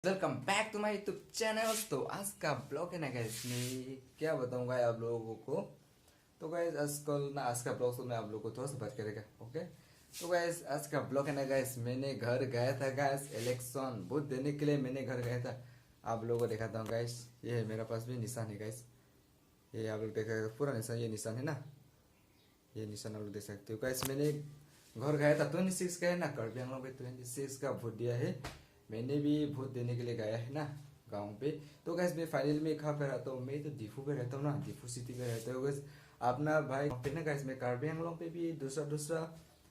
Welcome back to my YouTube channel. तो आज का ब्लॉग है ना गाइस, मैं क्या बताऊंगा आप लोगों को। तो गाइस आज का ब्लॉग तो मैं आप लोगों को थोड़ा सा बात करेगा। ओके, तो गाइस आज का ब्लॉग है ना गाइस, मैंने घर गया था गाइस, इलेक्शन वोट देने के लिए मैंने घर गया था। आप लोगों को दिखाता हूँ गाइस, ये है मेरे पास भी निशान है गाइस। ये आप लोग देखा पूरा निशान, ये निशान है ना, ये निशान आप लोग देख सकते हो गाइस। मैंने घर गया था 26 का है ना, कार्बी आंगलों पे 26 का वोट दिया है। मैंने भी वोट देने के लिए गया है ना गांव पे। तो गैस मैं फाइनल में कहाँ पे रहता हूँ, मैं तो दीफू पे रहता हूँ ना, दीफू सिटी पे रहता हूँ गैस। अपना भाई पे ना गैस, मैं कार्बी आंगलों पे भी दूसरा दूसरा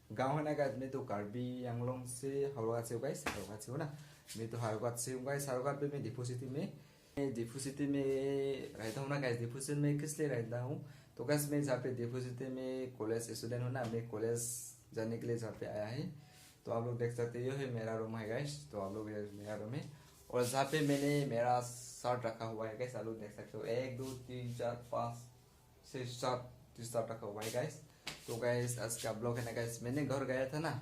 गांव है ना गैस। मैं तो कार्बी आंगलों से हरवाद से हूँ गैस, हरवाद से हूँ ना। मैं तो हरवाद से हूँ गैस, हरवाद पे मैं दीफू सिटी में, दीफू सिटी में रहता हूँ ना गैस। दीफू सिटी में किस लिए रहता हूँ, तो गैस मैं जहाँ पे दीफू सिटी में कॉलेज स्टूडेंट हूँ ना, मैं कॉलेज जाने के लिए जहाँ पे आया है। तो आप लोग देख सकते हो, ये है मेरा रूम है गैस। तो आप लोग, ये मेरा रूम है और जहाँ पे मैंने मेरा शर्ट रखा हुआ है गैस। आप लोग देख सकते हो, 1 2 3 4 5 6 7 शर्ट रखा हुआ है गैस। तो गैस आज का ब्लॉग है ना गैस, मैंने घर गया था ना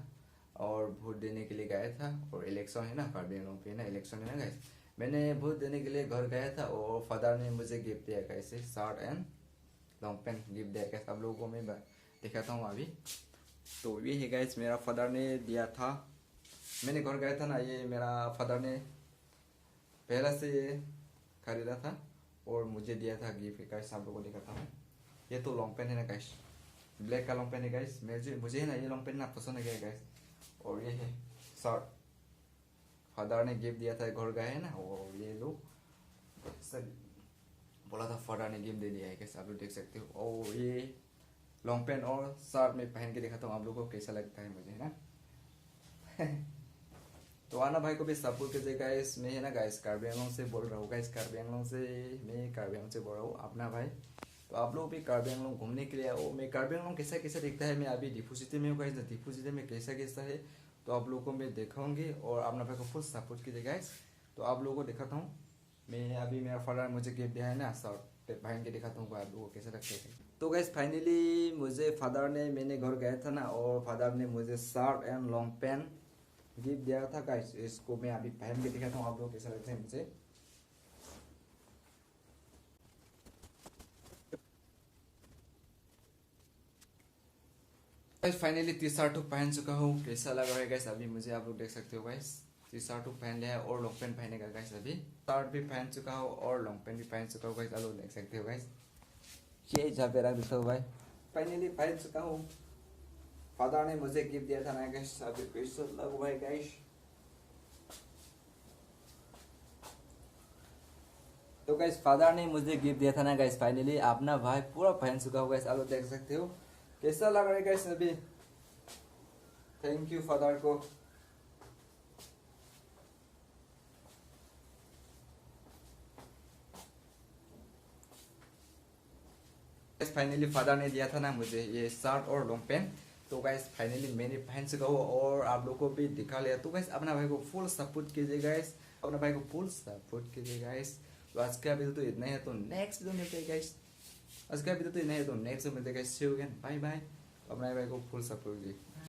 और वोट देने के लिए गया था। और इलेक्शन है ना, कार्बियानों पे ना इलेक्शन है ना गैस। मैंने वोट देने के लिए घर गया था और फादर ने मुझे गिफ्ट दिया कैसे, shirt and long pant gift दिया कैसे। आप लोगों को मैं दिखाता हूँ अभी। तो ये है गाइस, मेरा फादर ने दिया था। मैंने घर गया था ना, ये मेरा फादर ने पहला से ये खरीदा था और मुझे दिया था गिफ्ट गाइस। आप लोगों को दिखाता हूँ। ये तो लॉन्ग पेन है ना गाइस, ब्लैक का लॉन्ग पेन है गाइस। मुझे है ना ये लॉन्ग पेन ना पसंद है गाइस। और ये है शर्ट, फादर ने गिफ्ट दिया था, घर गए है ना। और ये लोग सर बोला था फादर ने गिफ्ट दे दिया है कैसे, आप लोग देख सकते हो। और ये लॉन्ग पेन और शर्ट में पहन के दिखाता हूँ आप लोगों को कैसा लगता है मुझे, है ना। तो आना भाई को भी सपोर्ट कीजिए गाइस। मैं है ना गाइस कार्बी आंगलों से बोल रहा हूँ गाइस, कार्बी आंगलों से, मैं कार्बी आंगलों से बोल रहा हूँ अपना भाई। तो आप लोग भी कार्बी आंगलों घूमने के लिए आओ। मैं कार्बी आंगलों कैसा कैसा दिखता है, मैं अभी दीपू सिटी में हूँ गाइस। दीपू सिटी में कैसा कैसा है तो आप लोगों को मैं दिखाऊंगी और अपना भाई को फुल सपोर्ट कीजिए गाइस। तो आप लोगों को दिखाता हूँ मैं अभी, मेरा फादर मुझे गिफ्ट दिया है ना शर्ट, पहन के दिखाता हूँ आप लोगों को कैसा लगता है। तो गैस फाइनली मुझे फादर ने, मैंने घर गया था ना और फादर ने मुझे shirt and long pant gift दिया था गाइस। इसको मैं अभी पहन के दिखाता हूँ आप लोग कैसा लगता है मुझे। गाइस फाइनली टी शर्ट पहन चुका हूँ, कैसा लगा है गाइस अभी मुझे, आप लोग देख सकते हो गाइस। टी शर्ट पहन लिया है और लॉन्ग पैंट पहनेगा गाइस अभी। शर्ट भी पहन चुका हूँ और लॉन्ग पैंट भी पहन चुका हूँ गाइस, आप लोग देख सकते हो गाइस। ये जहाँ पे रख देता हूँ भाई, फाइनली पहन चुका हूँ। फादर ने मुझे गिफ्ट दिया था ना गाइस, अभी कैसा लगा भाई गाइस। तो गाइस फादर ने मुझे गिफ्ट दिया था ना गाइस, फाइनली अपना भाई पूरा पहन चुका होगा गाइस, आप लोग देख सकते हो कैसा लग रहा है गाइस अभी। थैंक यू फादर को। गाइस फाइनली फादर ने दिया था ना मुझे ये शर्ट और लॉन्ग पैंट। तो गाइस फाइनली मैंने पहन चुका हूँ और आप लोग को भी दिखा लिया। तो गाइस अपना भाई को फुल सपोर्ट कीजिए गाइस, अपना भाई को फुल सपोर्ट कीजिए गाइस। तो आज का वीडियो तो इतना ही है, तो नेक्स्ट वीडियो मिलते हैं गाइस। आज का वीडियो तो इतना ही है, तो नेक्स्ट वीडियो मिलते हैं guys. See you again, bye bye. अपना भाई को फुल सपोर्ट कीजिए।